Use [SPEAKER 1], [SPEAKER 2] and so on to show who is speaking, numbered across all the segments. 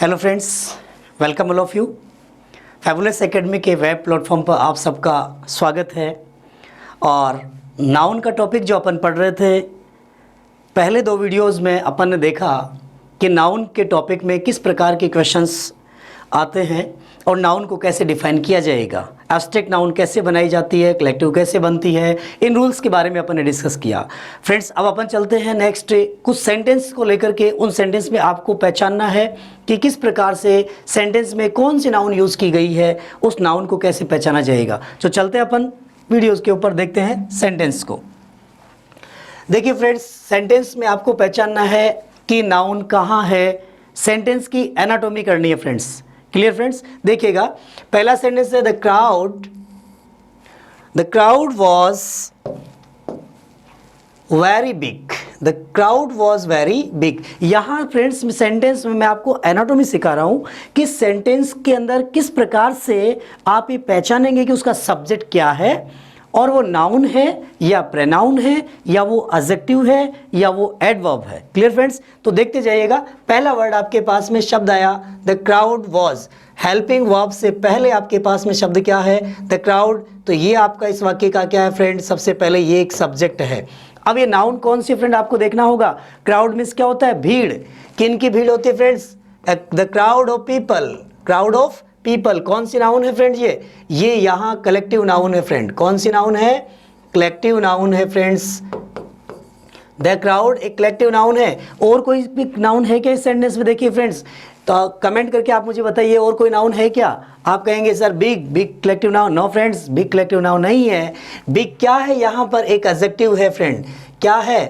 [SPEAKER 1] Hello friends, welcome all of you. Fabulous academy के web platform पर आप सबका स्वागत है। और नाउन का टॉपिक जो अपन पढ़ रहे थे, पहले दो वीडियोस में अपन ने देखा कि नाउन के टॉपिक में किस प्रकार के क्वेश्चंस आते हैं और नाउन को कैसे डिफाइन किया जाएगा, एब्स्ट्रैक्ट नाउन कैसे बनाई जाती है, कलेक्टिव कैसे बनती है, इन रूल्स के बारे में अपन ने डिस्कस किया। फ्रेंड्स, अब अपन चलते हैं नेक्स्ट, कुछ सेंटेंस को लेकर के। उन सेंटेंस में आपको पहचानना है कि किस प्रकार से सेंटेंस में कौन सी नाउन यूज़ की गई है, उस नाउन को कैसे पहचाना जाएगा। तो चलते हैं अपन वीडियोज़ के ऊपर, देखते हैं सेंटेंस को। देखिए फ्रेंड्स, सेंटेंस में आपको पहचानना है कि नाउन कहाँ है, सेंटेंस की एनाटॉमी करनी है फ्रेंड्स। क्लियर फ्रेंड्स, देखिएगा पहला सेंटेंस है the crowd was very big. The crowd was very big. यहाँ फ्रेंड्स सेंटेंस में मैं आपको एनाटॉमी सिखा रहा हूँ कि सेंटेंस के अंदर किस प्रकार से आप ये पहचानेंगे कि उसका सब्जेक्ट क्या है और वो नाउन है या प्रोनाउन है या वो एडजेक्टिव है या वो एडवर्ब है। क्लियर फ्रेंड्स, तो देखते जाइएगा। पहला वर्ड आपके पास में शब्द आया the crowd was. Helping verb से पहले आपके पास में शब्द क्या है? The crowd. तो ये आपका इस वाक्य का क्या है फ्रेंड? सबसे पहले ये एक सब्जेक्ट है। अब ये नाउन कौन सी फ्रेंड आपको देखना होगा। क्राउड मीन्स क्या होता है? भीड़। किन की भीड़ होती है friends? The crowd of people. Crowd of people कौन सी नाउन है फ्रेंड? ये यहाँ कलेक्टिव नाउन है फ्रेंड। कौन सी नाउन है? कलेक्टिव नाउन है फ्रेंड्स। द क्राउड एक कलेक्टिव नाउन है। और कोई भी नाउन है क्या इस सेंटेंस में? देखिए फ्रेंड्स, तो कमेंट करके आप मुझे बताइए और कोई नाउन है क्या। आप कहेंगे sir big collective noun. No friends, big collective noun नहीं है। बिग क्या है? यहाँ पर एक एडजेक्टिव है फ्रेंड। क्या है?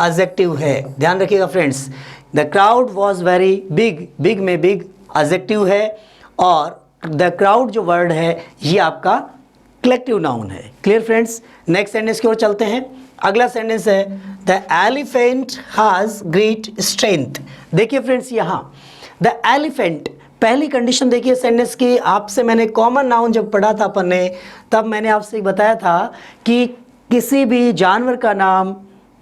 [SPEAKER 1] एडजेक्टिव है। ध्यान रखिएगा friends, the crowd was very big. Big में बिग एडजेक्टिव है और द क्राउड जो वर्ड है ये आपका कलेक्टिव नाउन है। क्लियर फ्रेंड्स, नेक्स्ट सेंटेंस की ओर चलते हैं। अगला सेंटेंस है the elephant has great strength. देखिए फ्रेंड्स, यहाँ द एलिफेंट, पहली कंडीशन देखिए सेंटेंस की। आपसे मैंने कॉमन नाउन जब पढ़ा था अपन ने, तब मैंने आपसे बताया था कि किसी भी जानवर का नाम,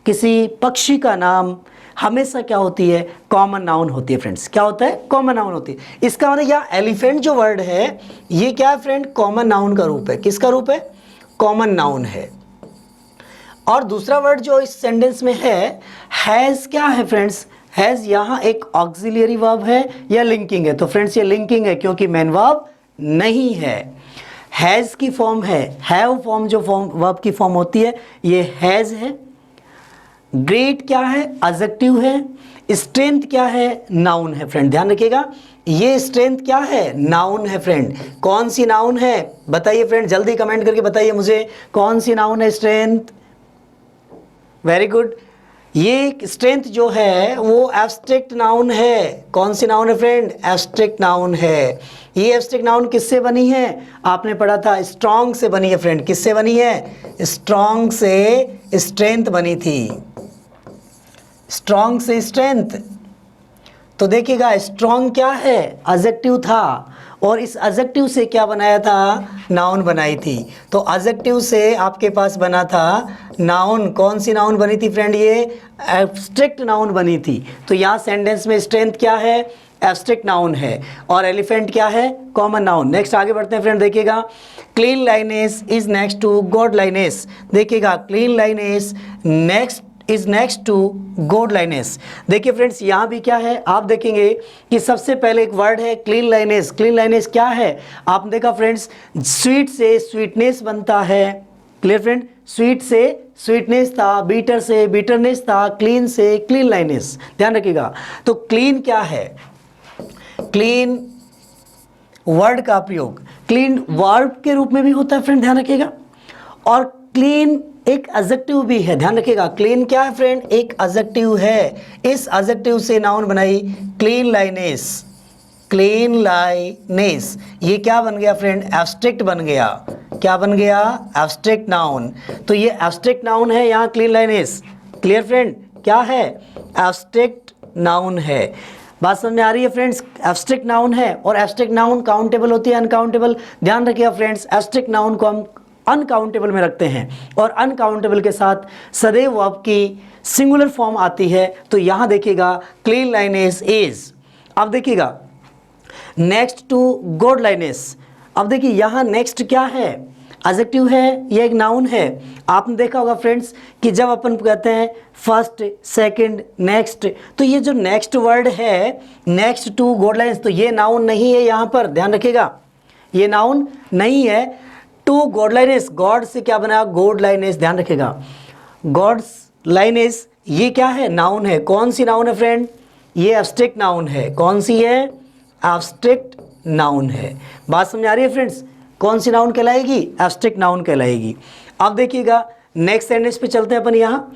[SPEAKER 1] किसी पक्षी का नाम हमेशा क्या होती है? कॉमन नाउन होती है फ्रेंड्स। क्या होता है? कॉमन नाउन होती है। इसका मतलब यहाँ एलिफेंट जो वर्ड है ये क्या है फ्रेंड? कॉमन नाउन का रूप है। किसका रूप है? कॉमन नाउन है। और दूसरा वर्ड जो इस सेंटेंस में है हैज़, क्या है फ्रेंड्स? हैज़ यहाँ एक ऑक्सिलियरी वर्ब है या लिंकिंग है? तो फ्रेंड्स ये लिंकिंग है क्योंकि मेन वर्ब नहीं है। हैज़ की फॉर्म है, हैव फॉर्म जो फॉर्म वर्ब की फॉर्म होती है ये हैज़ है। ग्रेट क्या है? एडजेक्टिव है। स्ट्रेंथ क्या है? नाउन है फ्रेंड। ध्यान रखिएगा, ये स्ट्रेंथ क्या है? नाउन है फ्रेंड। कौन सी नाउन है बताइए फ्रेंड? जल्दी कमेंट करके बताइए मुझे, कौन सी नाउन है स्ट्रेंथ? Very good. ये स्ट्रेंथ जो है वो एब्स्ट्रैक्ट नाउन है। कौन सी नाउन है फ्रेंड? एब्स्ट्रैक्ट नाउन है। ये एब्स्ट्रैक्ट नाउन किससे बनी है? आपने पढ़ा था स्ट्रॉन्ग से बनी है फ्रेंड। किससे बनी है? स्ट्रॉन्ग से स्ट्रेंथ बनी थी। स्ट्रॉन्ग से स्ट्रेंथ। तो देखिएगा स्ट्रॉन्ग क्या है? एडजेक्टिव था और इस एडजेक्टिव से क्या बनाया था? नाउन बनाई थी। तो एडजेक्टिव से आपके पास बना था नाउन। कौन सी नाउन बनी थी फ्रेंड? ये एब्स्ट्रैक्ट नाउन बनी थी। तो यहाँ सेंटेंस में स्ट्रेंथ क्या है? एब्स्ट्रैक्ट नाउन है। और एलिफेंट क्या है? Common noun. नेक्स्ट आगे बढ़ते हैं फ्रेंड। देखिएगा cleanliness is next to godliness. देखिएगा cleanliness is next to godliness. देखिए फ्रेंड्स, यहाँ भी क्या है? आप देखेंगे कि सबसे पहले एक वर्ड है क्लीन लाइनेस। क्लीन लाइनेस क्या है? आपने देखा फ्रेंड्स, स्वीट से स्वीटनेस बनता है। क्लियर फ्रेंड, स्वीट से स्वीटनेस था, बीटर से बिटरनेस था, क्लीन से क्लीन लाइनेस। ध्यान रखिएगा। तो क्लीन क्या है? क्लीन वर्ड का प्रयोग क्लीन वर्ब के रूप में भी होता है फ्रेंड। ध्यान रखिएगा। और क्लीन एक एडजेक्टिव भी है। ध्यान रखिएगा, क्लीन क्या है फ्रेंड? एक एडजेक्टिव है। इस एडजेक्टिव से नाउन बनाई क्लीन लाइनेस। क्लीन लाइनेस ये क्या बन गया फ्रेंड? एब्स्ट्रैक्ट बन गया। क्या बन गया? Abstract noun. तो ये एब्स्ट्रैक्ट नाउन है यहाँ क्लीन लाइनेस। क्लियर फ्रेंड, क्या है? एब्स्ट्रैक्ट नाउन है। बात समझ में आ रही है फ्रेंड्स? एब्स्ट्रैक्ट नाउन है और एब्स्ट्रैक्ट नाउन काउंटेबल होती है, अनकाउंटेबल। ध्यान रखिएगा फ्रेंड्स, एब्स्ट्रैक्ट नाउन को हम अनकाउंटेबल में रखते हैं और अनकाउंटेबल के साथ सदैव वर्ब की सिंगुलर फॉर्म आती है। तो यहाँ देखिएगा क्लीन लाइनेस इज। अब देखिएगा नेक्स्ट टू गॉडलाइनेस। अब देखिए यहाँ नेक्स्ट क्या है, एडजेक्टिव है, ये एक नाउन है। आपने देखा होगा फ्रेंड्स कि जब अपन कहते हैं फर्स्ट, सेकंड, नेक्स्ट, तो ये जो नेक्स्ट वर्ड है, नेक्स्ट टू गॉडलाइनेस, तो ये नाउन नहीं है, यहाँ पर ध्यान रखिएगा, ये नाउन नहीं है। टू गॉडलाइनेस, गॉड से क्या बना, गॉडलाइनेस, ध्यान रखिएगा, गॉड्स लाइनेस, ये क्या है, नाउन है। कौन सी नाउन है फ्रेंड, ये एब्स्ट्रैक्ट नाउन है। कौन सी है, एब्स्ट्रैक्ट नाउन है। बात समझ आ रही है फ्रेंड्स, कौन सी नाउन कहलाएगी, एब्स्ट्रैक्ट नाउन कहलाएगी। अब देखिएगा नेक्स्ट सेंटेंस पे चलते हैं अपन। यहाँ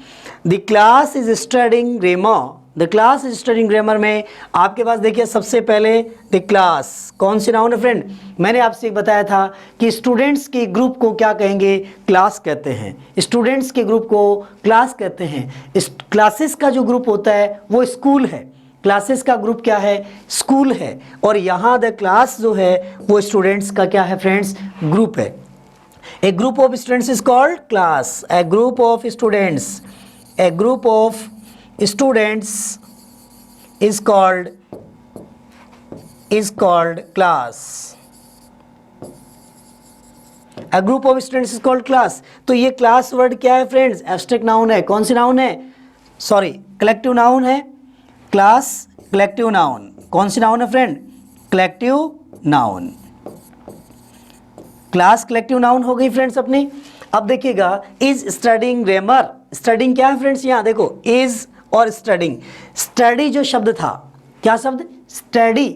[SPEAKER 1] the class is studying grammar, the class is studying grammar में आपके पास देखिए सबसे पहले द क्लास, कौन सी नाउन है फ्रेंड, मैंने आपसे बताया था कि स्टूडेंट्स के ग्रुप को क्या कहेंगे, क्लास कहते हैं। स्टूडेंट्स के ग्रुप को क्लास कहते हैं। क्लासेस का जो ग्रुप होता है वो स्कूल है, क्लासेस का ग्रुप क्या है, स्कूल है। और यहाँ द क्लास जो है वो स्टूडेंट्स का क्या है फ्रेंड्स, ग्रुप है। A group of students is called class, a group of students, a group of students is called class, a group of students is called class। तो ये क्लास वर्ड क्या है फ्रेंड्स, एब्स्ट्रैक्ट नाउन है। कौन सी noun है, sorry collective noun है, class collective noun. कौन सी नाउन है friend, collective noun, class collective noun हो गई फ्रेंड्स अपनी। अब देखिएगा इज स्टडिंग ग्रामर, स्टडिंग क्या है फ्रेंड्स, यहाँ देखो इज और स्टडिंग, स्टडी जो शब्द था, क्या शब्द, स्टडी,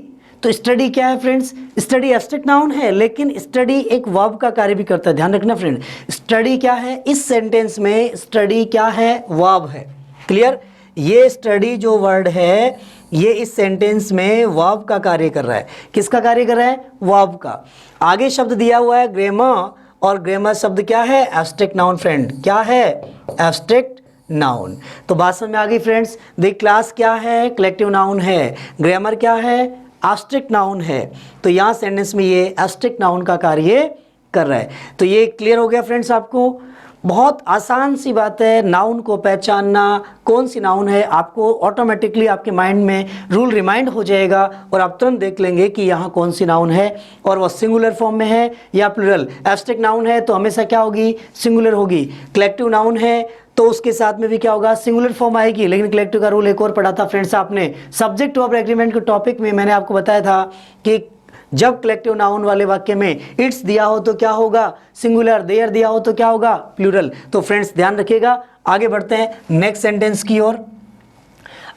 [SPEAKER 1] तो स्टडी क्या है फ्रेंड्स, स्टडी एब्स्ट्रैक्ट नाउन है, लेकिन स्टडी एक वर्ब का कार्य भी करता है, ध्यान रखना फ्रेंड। स्टडी क्या है, इस सेंटेंस में स्टडी क्या है, वर्ब है। क्लियर, ये स्टडी जो वर्ड है ये इस सेंटेंस में वर्ब का कार्य कर रहा है। किसका कार्य कर रहा है, वर्ब का। आगे शब्द दिया हुआ है ग्रामर, और ग्रामर शब्द क्या है, एब्स्ट्रैक्ट नाउन फ्रेंड, क्या है, एब्स्ट्रैक्ट नाउन। तो बात समझ में आ गई फ्रेंड्स, द क्लास क्या है, कलेक्टिव नाउन है, ग्रामर क्या है, एब्स्ट्रैक्ट नाउन है। तो यहाँ सेंटेंस में ये एब्स्ट्रैक्ट नाउन का कार्य कर रहा है। तो ये क्लियर हो गया फ्रेंड्स आपको। बहुत आसान सी बात है नाउन को पहचानना, कौन सी नाउन है, आपको ऑटोमेटिकली आपके माइंड में रूल रिमाइंड हो जाएगा और आप तुरंत देख लेंगे कि यहाँ कौन सी नाउन है और वह सिंगुलर फॉर्म में है या प्लूरल। एब्स्ट्रैक्ट नाउन है तो हमेशा क्या होगी, सिंगुलर होगी। कलेक्टिव नाउन है तो उसके साथ में भी क्या होगा, सिंगुलर फॉर्म आएगी। लेकिन कलेक्टिव का रूल एक और पढ़ा था फ्रेंड्स आपने, सब्जेक्ट वर्ब एग्रीमेंट के टॉपिक में मैंने आपको बताया था कि जब कलेक्टिव नाउन वाले वाक्य में इट्स दिया हो तो क्या होगा, सिंगुलर, देयर दिया हो तो क्या होगा, प्लूरल। तो फ्रेंड्स ध्यान रखिएगा। आगे बढ़ते हैं नेक्स्ट सेंटेंस की ओर।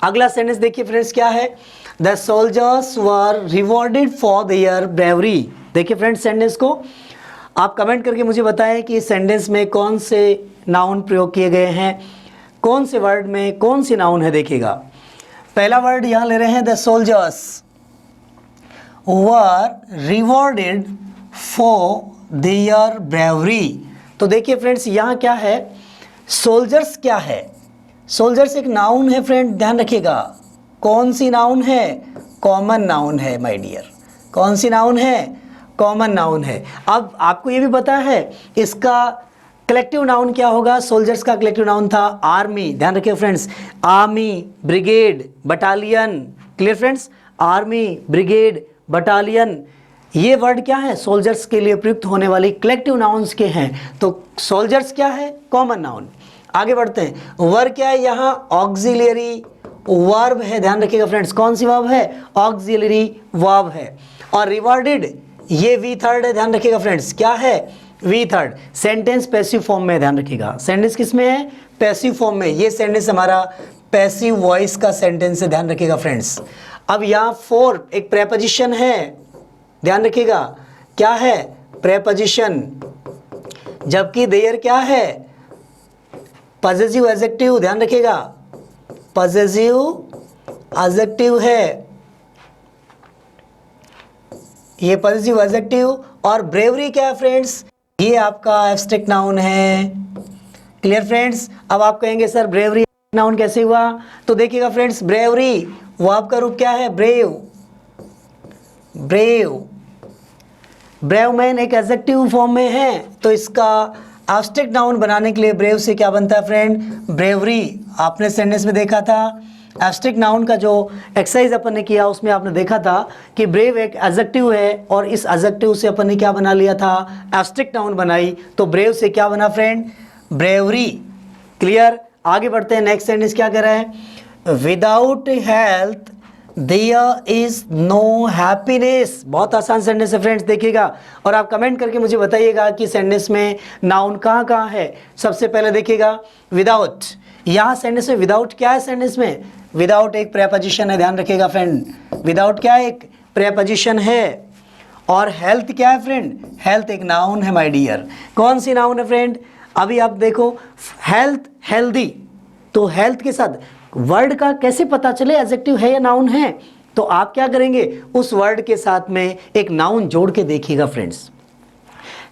[SPEAKER 1] अगला सेंटेंस देखिए फ्रेंड्स क्या है, the soldiers were rewarded for their bravery. देखिए फ्रेंड्स सेंटेंस को आप कमेंट करके मुझे बताएं कि इस सेंटेंस में कौन से नाउन प्रयोग किए गए हैं, कौन से वर्ड में कौन सी नाउन है। देखिएगा पहला वर्ड यहाँ ले रहे हैं, the soldiers were rewarded for their bravery. तो देखिए फ्रेंड्स यहाँ क्या है, सोल्जर्स क्या है, सोल्जर्स एक नाउन है फ्रेंड, ध्यान रखिएगा। कौन सी नाउन है, कॉमन नाउन है माय डियर। कौन सी नाउन है, कॉमन नाउन है। अब आपको ये भी पता है इसका कलेक्टिव नाउन क्या होगा, सोल्जर्स का कलेक्टिव नाउन था आर्मी। ध्यान रखिए friends, army, brigade, battalion. Clear friends, army, brigade, battalion, ये वर्ड क्या है, सोल्जर्स के लिए प्रयुक्त होने वाली कलेक्टिव नाउन्स के हैं। तो सोल्जर्स क्या है, कॉमन नाउन। आगे बढ़ते हैं, वर क्या है, यहाँ ऑक्सिलियरी वर्ब है। ध्यान रखिएगा फ्रेंड्स, कौन सी वर्ब है, ऑक्सिलियरी वर्ब है। और रिवॉर्डेड ये वी थर्ड है, ध्यान रखिएगा फ्रेंड्स, क्या है, V third. Sentence passive form में, ध्यान रखिएगा सेंटेंस किस में है, पैसिव फॉर्म में। ये सेंटेंस हमारा पैसिव वॉइस का सेंटेंस है, ध्यान रखिएगा फ्रेंड्स। अब यहाँ फॉर एक प्रेपोजिशन है, ध्यान रखिएगा क्या है, प्रेपोजिशन। जबकि देयर क्या है, पॉजेसिव एडजेक्टिव। ध्यान रखिएगा पॉजेसिव एडजेक्टिव है, ये पॉजेसिव एडजेक्टिव। और ब्रेवरी क्या है फ्रेंड्स, ये आपका एब्स्ट्रैक्ट नाउन है। Clear friends. अब आप कहेंगे सर ब्रेवरी नाउन कैसे हुआ, तो देखिएगा फ्रेंड्स, ब्रेवरी वो आपका रूप क्या है, ब्रेव। ब्रेव, ब्रेव मैन एक एडजेक्टिव फॉर्म में है, तो इसका एब्स्ट्रैक्ट नाउन बनाने के लिए ब्रेव से क्या बनता है फ्रेंड, ब्रेवरी। आपने सेंटेंस में देखा था एब्स्ट्रैक्ट नाउन का जो एक्सरसाइज अपन ने किया उसमें आपने देखा था कि ब्रेव एक एडजेक्टिव है और इस एडजेक्टिव से अपन ने क्या बना लिया था, एब्स्ट्रैक्ट नाउन बनाई। तो ब्रेव से क्या बना फ्रेंड, ब्रेवरी। क्लियर। आगे बढ़ते हैं, नेक्स्ट सेंटेंस क्या कह रहा है, without health there is no happiness. बहुत आसान सेंटेंस है फ्रेंड्स, देखिएगा और आप कमेंट करके मुझे बताइएगा कि सेंटेंस में नाउन कहाँ कहाँ है। सबसे पहले देखिएगा विदाउट, यहाँ सेंटेंस में विदाउट क्या है, सेंटेंस में विदाउट एक प्रेपोजिशन है, ध्यान रखिएगा फ्रेंड, विदाउट क्या है, एक प्रेपोजिशन है। और हेल्थ क्या है फ्रेंड, हेल्थ एक नाउन है माय डियर। कौन सी नाउन है फ्रेंड, अभी आप देखो हेल्थ हेल्दी, तो हेल्थ के साथ वर्ड का कैसे पता चले एडजेक्टिव है या नाउन है, तो आप क्या करेंगे, उस वर्ड के साथ में एक नाउन जोड़ के देखिएगा फ्रेंड्स।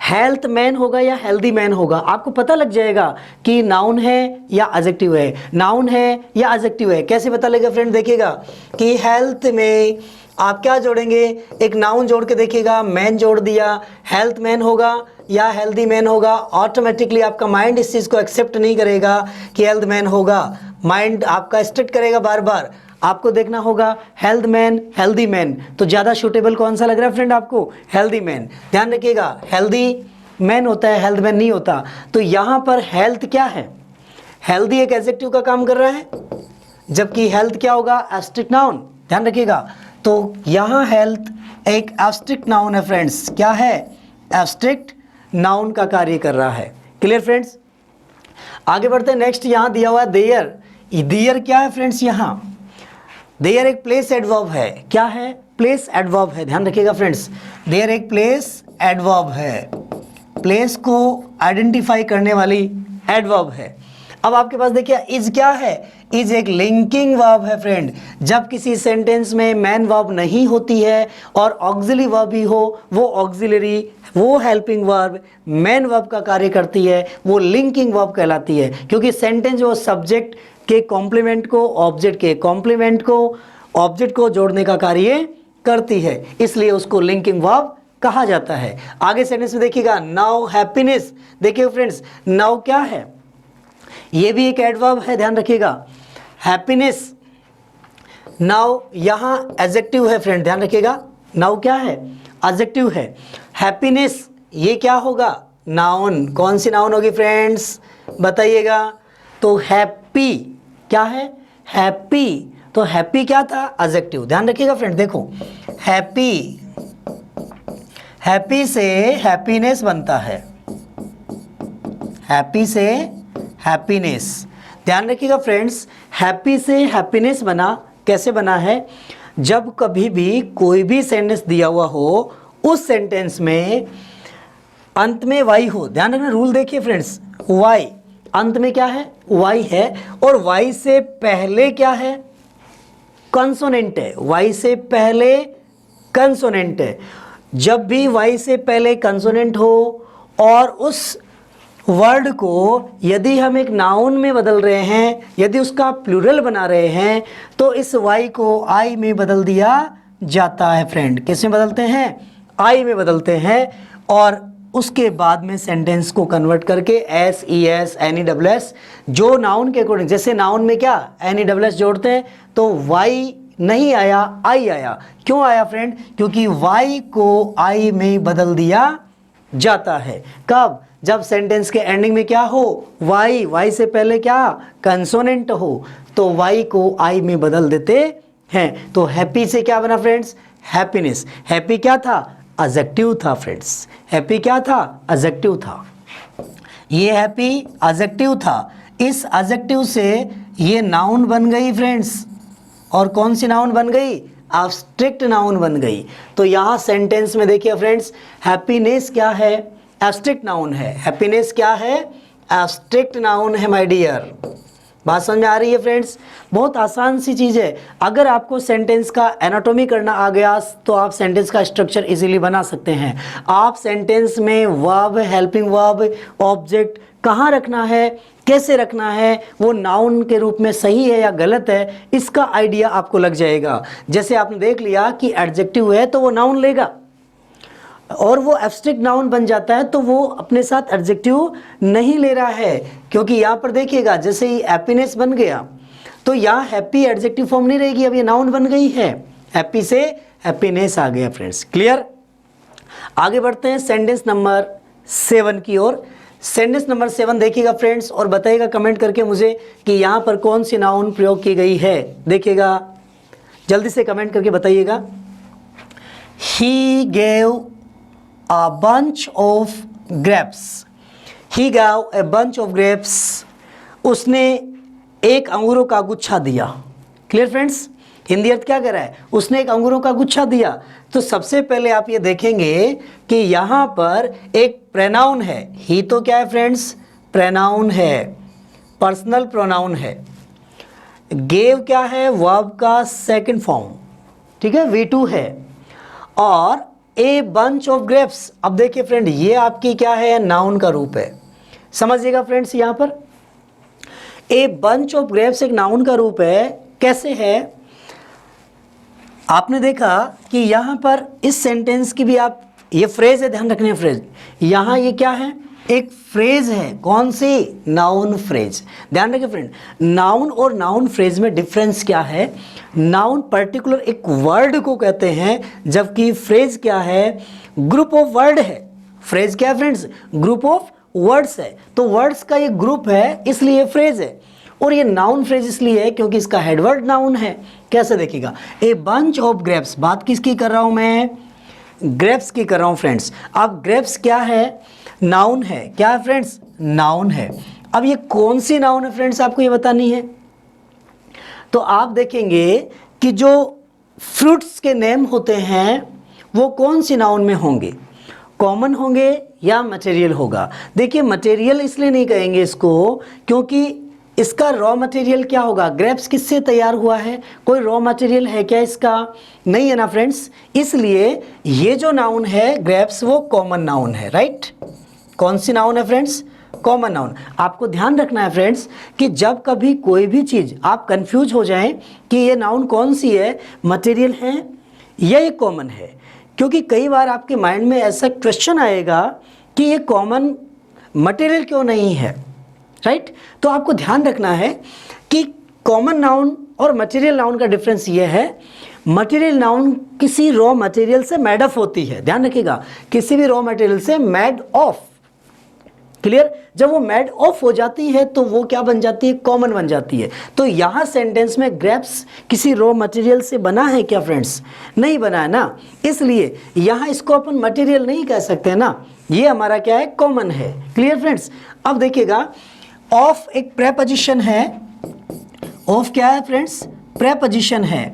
[SPEAKER 1] हेल्थ मैन होगा या हेल्दी मैन होगा, आपको पता लग जाएगा कि नाउन है या एडजेक्टिव है, नाउन है या एडजेक्टिव है। कैसे पता लगेगा फ्रेंड, देखिएगा कि हेल्थ में आप क्या जोड़ेंगे, एक नाउन जोड़ के देखिएगा, मैन जोड़ दिया, हेल्थ मैन होगा या हेल्दी मैन होगा। ऑटोमेटिकली आपका माइंड इस चीज़ को एक्सेप्ट नहीं करेगा कि हेल्थ मैन होगा, माइंड आपका स्ट्रिक्ट करेगा बार बार। आपको देखना होगा हेल्थ मैन हेल्दी मैन, तो ज़्यादा सूटेबल कौन सा लग रहा है फ्रेंड आपको, हेल्दी मैन। ध्यान रखिएगा हेल्दी मैन होता है, हेल्थ मैन नहीं होता। तो यहाँ पर हेल्थ क्या है, हेल्दी एक एडजेक्टिव का काम कर रहा है, जबकि हेल्थ क्या होगा, एब्स्ट्रैक्ट नाउन। ध्यान रखिएगा, तो यहाँ हेल्थ एक एब्स्ट्रैक्ट नाउन है फ्रेंड्स, क्या है, एब्स्ट्रैक्ट नाउन का कार्य कर रहा है। Clear friends. आगे बढ़ते हैं, नेक्स्ट यहाँ दिया हुआ है देयर। देयर क्या है फ्रेंड्स, यहाँ देयर एक प्लेस एडवर्ब है, क्या है, प्लेस एडवर्ब है। ध्यान रखिएगा फ्रेंड्स, देयर एक प्लेस एडवर्ब है, प्लेस को आइडेंटिफाई करने वाली एडवर्ब है। अब आपके पास देखिए इज क्या है, इज एक लिंकिंग वर्ब है फ्रेंड। जब किसी सेंटेंस में मैन वर्ब नहीं होती है और ऑक्सिलरी वर्ब भी हो, वो ऑक्सिलरी, वो हेल्पिंग वर्ब मैन वर्ब का कार्य करती है, वो लिंकिंग वर्ब कहलाती है। क्योंकि सेंटेंस वो सब्जेक्ट के कॉम्प्लीमेंट को, ऑब्जेक्ट के कॉम्प्लीमेंट को, ऑब्जेक्ट को जोड़ने का कार्य करती है, इसलिए उसको लिंकिंग वर्ब कहा जाता है। आगे सेंटेंस में देखिएगा, नाउ हैप्पीनेस। देखिए फ्रेंड्स, नाउ क्या है, ये भी एक एडवर्ब है, ध्यान रखिएगा, हैप्पीनेस। नाउ यहाँ एडजेक्टिव है फ्रेंड, ध्यान रखिएगा, नाउ क्या है, एडजेक्टिव है। हैप्पीनेस ये क्या होगा, नाउन। कौन सी नाउन होगी फ्रेंड्स, बताइएगा। तो हैप्पी क्या है, हैप्पी, तो हैप्पी क्या था, एडजेक्टिव। ध्यान रखिएगा फ्रेंड, देखो हैप्पी, हैप्पी से हैप्पीनेस बनता है, हैप्पी से हैप्पीनेस। ध्यान रखिएगा फ्रेंड्स, हैप्पी से हैप्पीनेस बना, कैसे बना है, जब कभी भी कोई भी सेंटेंस दिया हुआ हो, उस सेंटेंस में अंत में वाई हो। ध्यान रखना, रूल देखिए फ्रेंड्स, वाई अंत में क्या है, वाई है, और वाई से पहले क्या है, कंसोनेंट है, वाई से पहले कंसोनेंट है। जब भी वाई से पहले कंसोनेंट हो और उस वर्ड को यदि हम एक नाउन में बदल रहे हैं, यदि उसका प्लूरल बना रहे हैं, तो इस वाई को आई में बदल दिया जाता है फ्रेंड। किस में बदलते हैं, आई में बदलते हैं, और उसके बाद में सेंटेंस को कन्वर्ट करके S E S N E W S, जो नाउन के अकॉर्डिंग, जैसे नाउन में क्या एन ई डब्ल्यू एस जोड़ते हैं, तो वाई नहीं आया, आई आया। क्यों आया फ्रेंड, क्योंकि वाई को आई में बदल दिया जाता है। कब, जब सेंटेंस के एंडिंग में क्या हो, वाई, वाई से पहले क्या कंसोनेंट हो, तो वाई को आई में बदल देते हैं। तो हैप्पी से क्या बना फ्रेंड्स, हैप्पीनेस। हैप्पी क्या था, एडजेक्टिव था फ्रेंड्स, हैप्पी क्या था, एडजेक्टिव था। ये हैप्पी एडजेक्टिव था, इस एडजेक्टिव से ये नाउन बन गई फ्रेंड्स। और कौन सी नाउन बन गई, एब्स्ट्रैक्ट नाउन बन गई। तो यहाँ सेंटेंस में देखिए फ्रेंड्स, हैप्पीनेस क्या है, एब्स्ट्रैक्ट नाउन है, हैप्पीनेस क्या है, एब्स्ट्रैक्ट नाउन है माय डियर। बात समझ में आ रही है फ्रेंड्स, बहुत आसान सी चीज़ है। अगर आपको सेंटेंस का एनाटॉमी करना आ गया तो आप सेंटेंस का स्ट्रक्चर इजीली बना सकते हैं। आप सेंटेंस में वर्ब, हेल्पिंग वर्ब, ऑब्जेक्ट कहाँ रखना है, कैसे रखना है, वो नाउन के रूप में सही है या गलत है, इसका आइडिया आपको लग जाएगा। जैसे आपने देख लिया कि एडजेक्टिव है तो वो नाउन लेगा, और वो एब्स्ट्रैक्ट नाउन बन जाता है तो वो अपने साथ एडजेक्टिव नहीं ले रहा है। क्योंकि यहाँ पर देखिएगा, जैसे ही हैप्पीनेस बन गया तो यहाँ हैप्पी एडजेक्टिव फॉर्म नहीं रहेगी, अब ये नाउन बन गई है, हैप्पी से हैप्पीनेस आ गया फ्रेंड्स। क्लियर? आगे बढ़ते हैं सेंटेंस नंबर 7 की ओर। सेंटेंस नंबर 7 देखिएगा फ्रेंड्स और बताइएगा कमेंट करके मुझे कि यहाँ पर कौन सी नाउन प्रयोग की गई है। देखिएगा, जल्दी से कमेंट करके बताइएगा। He gave a bunch of grapes. He gave a bunch of grapes. उसने एक अंगूरों का गुच्छा दिया। Clear friends? हिंदी अर्थ क्या कर रहा है? उसने एक अंगूरों का गुच्छा दिया। तो सबसे पहले आप ये देखेंगे कि यहाँ पर एक प्रोनाउन है। ही तो क्या है फ्रेंड्स? प्रोनाउन है, पर्सनल प्रोनाउन है। गेव क्या है? वर्ब का सेकंड फॉर्म, ठीक है, V2 है। और ए बंच ऑफ ग्रेप्स, अब देखिए फ्रेंड ये आपकी क्या है? नाउन का रूप है। समझिएगा फ्रेंड्स, यहाँ पर ए बंच ऑफ ग्रेप्स एक नाउन का रूप है। कैसे है? आपने देखा कि यहाँ पर इस सेंटेंस की भी आप, ये फ्रेज है, ध्यान रखने फ्रेज, यहाँ ये क्या है? एक फ्रेज है। कौन सी? Noun phrase. ध्यान रखिए फ्रेंड, नाउन और नाउन फ्रेज में डिफरेंस क्या है? नाउन पर्टिकुलर एक वर्ड को कहते हैं, जबकि फ्रेज क्या है? ग्रुप ऑफ वर्ड है। फ्रेज क्या है फ्रेंड्स? ग्रुप ऑफ वर्ड्स है। तो वर्ड्स का ये ग्रुप है, इसलिए फ्रेज है। और ये नाउन फ्रेज इसलिए है क्योंकि इसका हेडवर्ड नाउन है। कैसे देखिएगा? ए बंच ऑफ ग्रेप्स, बात किसकी कर रहा हूं मैं? ग्रेप्स की कर रहा हूं फ्रेंड्स। अब ग्रेप्स क्या है? नाउन है। क्या है फ्रेंड्स? नाउन है। अब ये कौन सी नाउन है फ्रेंड्स, आपको ये बतानी है। तो आप देखेंगे कि जो फ्रूट्स के नेम होते हैं वो कौन सी नाउन में होंगे? कॉमन होंगे या मटेरियल होगा? देखिए, मटेरियल इसलिए नहीं कहेंगे इसको क्योंकि इसका रॉ मटेरियल क्या होगा? ग्रेप्स किससे तैयार हुआ है? कोई रॉ मटेरियल है क्या इसका? नहीं है ना फ्रेंड्स। इसलिए ये जो नाउन है ग्रेप्स, वो कॉमन नाउन है। राइट? कौन सी नाउन है फ्रेंड्स? Common noun. आपको ध्यान रखना है फ्रेंड्स कि जब कभी कोई भी चीज़ आप कंफ्यूज हो जाएं कि ये नाउन कौन सी है, मटेरियल है या ये कॉमन है, क्योंकि कई बार आपके माइंड में ऐसा क्वेश्चन आएगा कि ये कॉमन मटेरियल क्यों नहीं है। राइट? तो आपको ध्यान रखना है कि कॉमन नाउन और मटेरियल नाउन का डिफरेंस ये है, मटेरियल नाउन किसी रॉ मटेरियल से मेड ऑफ होती है। ध्यान रखिएगा, किसी भी रॉ मटेरियल से मेड ऑफ। क्लियर? जब वो मेड ऑफ हो जाती है तो वो क्या बन जाती है? कॉमन बन जाती है। तो यहाँ सेंटेंस में ग्रेप्स किसी रॉ मटेरियल से बना है क्या फ्रेंड्स? नहीं बना है ना, इसलिए यहाँ इसको अपन मटेरियल नहीं कह सकते ना, ये हमारा क्या है? कॉमन है। Clear friends? अब देखिएगा, ऑफ एक प्रेपोजिशन है। ऑफ क्या है फ्रेंड्स? प्रेपोजिशन है।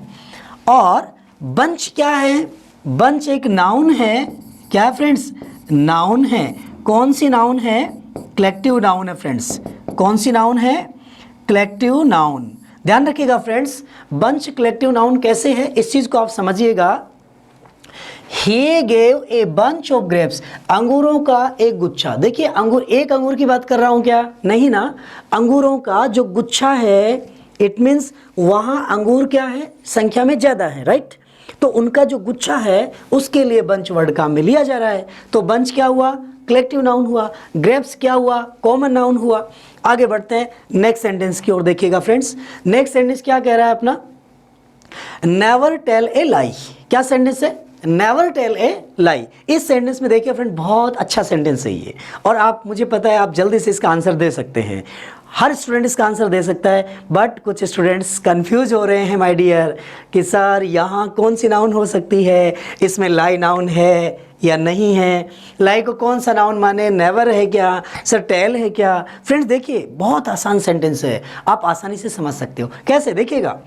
[SPEAKER 1] और बंच क्या है? बंच एक नाउन है। क्या है फ्रेंड्स? नाउन है। कौन सी नाउन है? कलेक्टिव नाउन है फ्रेंड्स। कौन सी नाउन है? Collective noun. ध्यान रखिएगा फ्रेंड्स, बंच कलेक्टिव नाउन कैसे है इस चीज को आप समझिएगा। He gave a bunch of grapes, अंगूरों का एक गुच्छा। देखिए, अंगूर, एक अंगूर की बात कर रहा हूं क्या? नहीं ना, अंगूरों का जो गुच्छा है, इट मीन्स वहां अंगूर क्या है? संख्या में ज्यादा है। राइट? तो उनका जो गुच्छा है उसके लिए बंच वर्ड काम में लिया जा रहा है। तो बंच क्या हुआ? कलेक्टिव नाउन हुआ। ग्रेप्स क्या हुआ? कॉमन नाउन हुआ। आगे बढ़ते हैं नेक्स्ट सेंटेंस की ओर। देखिएगा फ्रेंड्स, नेक्स्ट सेंटेंस क्या कह रहा है अपना? नेवर टेल ए लाई। क्या सेंटेंस है? नेवर टेल ए लाई। इस सेंटेंस में देखिए फ्रेंड, बहुत अच्छा सेंटेंस है ये, और आप, मुझे पता है आप जल्दी से इसका आंसर दे सकते हैं। हर स्टूडेंट इसका आंसर दे सकता है, बट कुछ स्टूडेंट्स कंफ्यूज हो रहे हैं माय डियर कि सर यहाँ कौन सी नाउन हो सकती है, इसमें लाई नाउन है या नहीं है, लाई को कौन सा नाउन माने, नेवर है क्या, सर टेल है क्या। फ्रेंड्स देखिए, बहुत आसान सेंटेंस है, आप आसानी से समझ सकते हो। कैसे? देखिएगा,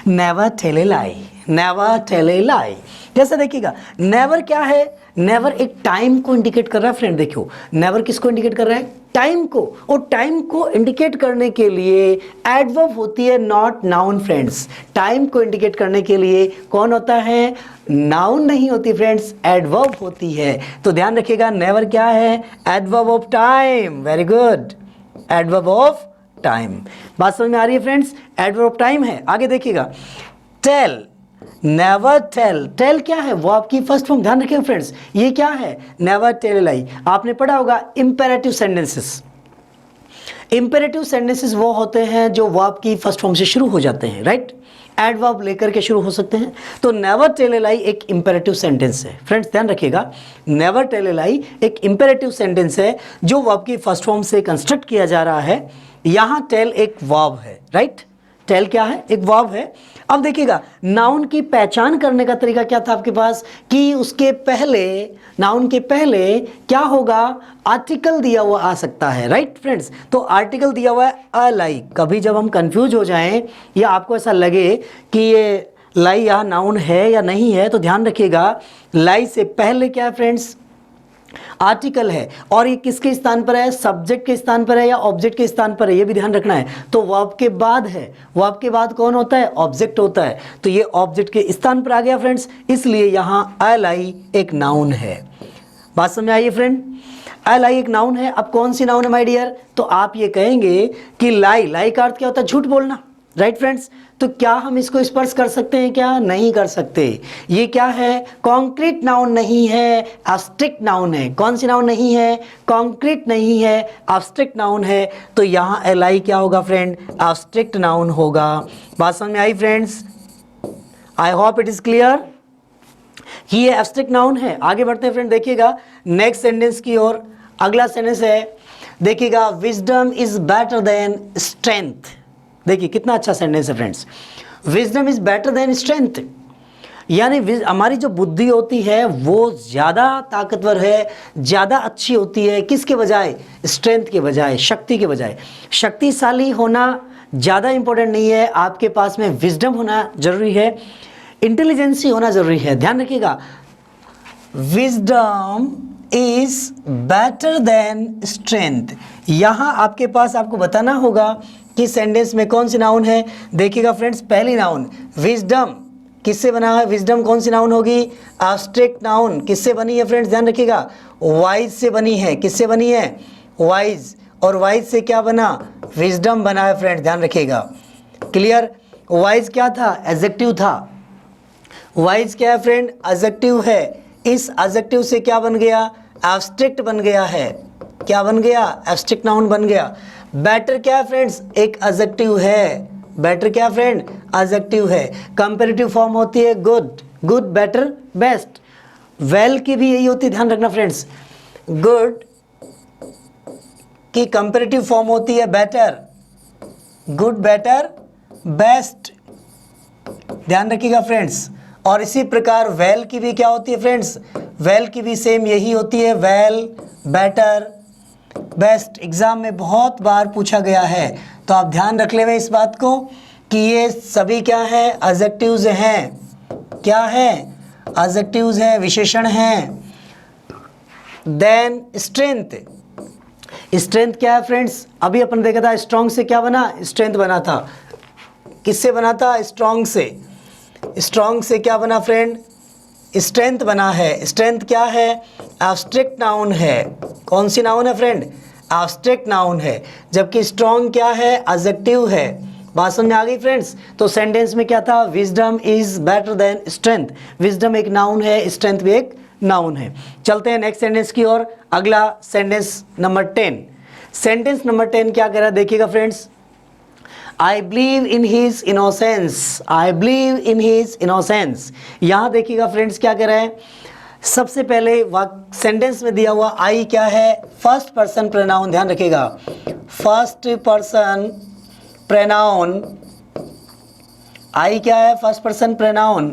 [SPEAKER 1] never tell a lie, never tell a lie. जैसे देखिएगा, नेवर क्या है? नेवर एक टाइम को इंडिकेट कर रहा है फ्रेंड। देखो, नेवर किसको इंडिकेट कर रहा है? टाइम को। और टाइम को इंडिकेट करने के लिए एडवर्ब होती है, नॉट नाउन फ्रेंड्स। टाइम को इंडिकेट करने के लिए कौन होता है? नाउन नहीं होती फ्रेंड्स, एडवर्ब होती है। तो ध्यान रखिएगा, नेवर क्या है? Adverb of time. Very good, adverb of time. बात समझ में आ रही है फ्रेंड्स? एडवर्ब ऑफ टाइम है। आगे देखिएगा, टेल, नेवर टेल। टेल क्या है? वो आपकी फर्स्ट फॉर्म। ध्यान रखिएगा फ्रेंड्स, ये क्या है? Never tell lie. आपने पढ़ा होगा इंपेरेटिव सेंटेंसेस। इंपेरेटिव सेंटेंसेस वो होते हैं जो वर्ब की फर्स्ट फॉर्म से शुरू हो जाते हैं, राइट। एडवर्ब लेकर के शुरू हो सकते हैं। तो नेवर टेल ए लाई एक इंपेरेटिव सेंटेंस है। फ्रेंड्स ध्यान रखिएगा, नेवर टेल ए लाई एक इंपेरेटिव सेंटेंस है जो वर्ब की फर्स्ट फॉर्म से कंस्ट्रक्ट किया जा रहा है। यहाँ टेल एक वर्ब है, राइट। टेल क्या है? एक वर्ब है। अब देखिएगा नाउन की पहचान करने का तरीका क्या था आपके पास कि उसके पहले, नाउन के पहले क्या होगा? आर्टिकल दिया हुआ आ सकता है, राइट फ्रेंड्स। तो आर्टिकल दिया हुआ है अ लाई। कभी जब हम कंफ्यूज हो जाएं या आपको ऐसा लगे कि ये लाई यहाँ नाउन है या नहीं है, तो ध्यान रखिएगा लाई से पहले क्या है फ्रेंड्स? आर्टिकल है। और ये किसके स्थान पर है? सब्जेक्ट के स्थान पर है या ऑब्जेक्ट के स्थान पर है, ये भी ध्यान रखना है। तो वर्ब के बाद है, वर्ब के बाद कौन होता है? ऑब्जेक्ट होता है। तो ये ऑब्जेक्ट के स्थान पर आ गया फ्रेंड्स, इसलिए यहाँ अ लाई एक नाउन है। बात समझ आइए फ्रेंड, अ लाई एक नाउन है। अब कौन सी नाउन है माय डियर? तो आप ये कहेंगे कि लाई, लाई का अर्थ क्या होता है? झूठ बोलना, राइट फ्रेंड्स। तो क्या हम इसको स्पर्श कर सकते हैं? क्या नहीं कर सकते। ये क्या है? कॉन्क्रीट नाउन नहीं है, एब्स्ट्रैक्ट नाउन है। कौन सी नाउन नहीं है? कॉन्क्रीट नहीं है, एब्स्ट्रैक्ट नाउन है। तो यहाँ एलाई क्या होगा फ्रेंड? एब्स्ट्रैक्ट नाउन होगा। बात समझ में आई friends? I hope it is clear. ये एब्स्ट्रैक्ट नाउन है। आगे बढ़ते हैं फ्रेंड, देखिएगा नेक्स्ट सेंटेंस की ओर। अगला सेंटेंस है, देखिएगा wisdom is better than strength. देखिए कितना अच्छा सेंटेंस है friends. Wisdom is better than strength, यानी हमारी जो बुद्धि होती है वो ज़्यादा ताकतवर है, ज़्यादा अच्छी होती है। किसके बजाय? स्ट्रेंथ के बजाय, शक्ति के बजाय। शक्तिशाली होना ज़्यादा इंपॉर्टेंट नहीं है, आपके पास में विजडम होना जरूरी है, इंटेलिजेंसी होना जरूरी है। ध्यान रखिएगा, wisdom is better than strength. यहाँ आपके पास आपको बताना होगा कि सेंटेंस में कौन सी नाउन है। देखिएगा फ्रेंड्स, पहली नाउन विजडम किससे बना है? विजडम कौन सी नाउन होगी? Abstract noun. किससे बनी है फ्रेंड्स? ध्यान रखिएगा, वाइज से बनी है। किससे बनी है? वाइज। और वाइज से क्या बना? विजडम बना है फ्रेंड्स, ध्यान रखिएगा। क्लियर? वाइज क्या था? एडजेक्टिव था। वाइज क्या है फ्रेंड? एडजेक्टिव है। इस एडजेक्टिव से क्या बन गया? एब्स्ट्रैक्ट बन गया है। क्या बन गया? एब्स्ट्रैक्ट नाउन बन गया। बेटर क्या है फ्रेंड्स? एक एडजेक्टिव है। बेटर क्या फ्रेंड? एडजेक्टिव है। कंपैरेटिव फॉर्म होती है good, good, better, best. Well की भी यही होती है, ध्यान रखना फ्रेंड्स। गुड की कंपैरेटिव फॉर्म होती है बेटर, गुड, बेटर, बेस्ट। ध्यान रखिएगा फ्रेंड्स। और इसी प्रकार वेल की भी क्या होती है फ्रेंड्स? वेल की भी सेम यही होती है, वेल, बेटर, बेस्ट। एग्जाम में बहुत बार पूछा गया है, तो आप ध्यान रख लेंगे इस बात को कि ये सभी क्या है? एडजेक्टिव्स हैं। क्या है? एडजेक्टिव्स हैं, विशेषण हैं। Then strength. स्ट्रेंथ क्या है फ्रेंड्स? अभी अपन देखा था स्ट्रॉन्ग से क्या बना? स्ट्रेंथ बना था। किससे बना था? स्ट्रॉन्ग से। स्ट्रॉन्ग से क्या बना फ्रेंड? स्ट्रेंथ बना है। स्ट्रेंथ क्या है? एब्स्ट्रैक्ट नाउन है। कौन सी नाउन है फ्रेंड? एब्स्ट्रैक्ट नाउन है। जबकि स्ट्रॉन्ग क्या है? एडजेक्टिव है। बात समझ में आ गई फ्रेंड्स? तो सेंटेंस में क्या था? Wisdom is better than strength. Wisdom एक नाउन है, स्ट्रेंथ भी एक नाउन है। चलते हैं नेक्स्ट सेंटेंस की ओर। अगला सेंटेंस नंबर 10। सेंटेंस नंबर 10 क्या कह रहा है? देखिएगा friends, I believe in his innocence. I believe in his innocence. यहाँ देखिएगा फ्रेंड्स क्या कह रहे हैं? सबसे पहले सेंटेंस में दिया हुआ आई क्या है? First person pronoun. ध्यान रखिएगा, फर्स्ट पर्सन प्रोनाउन। आई क्या है? First person pronoun.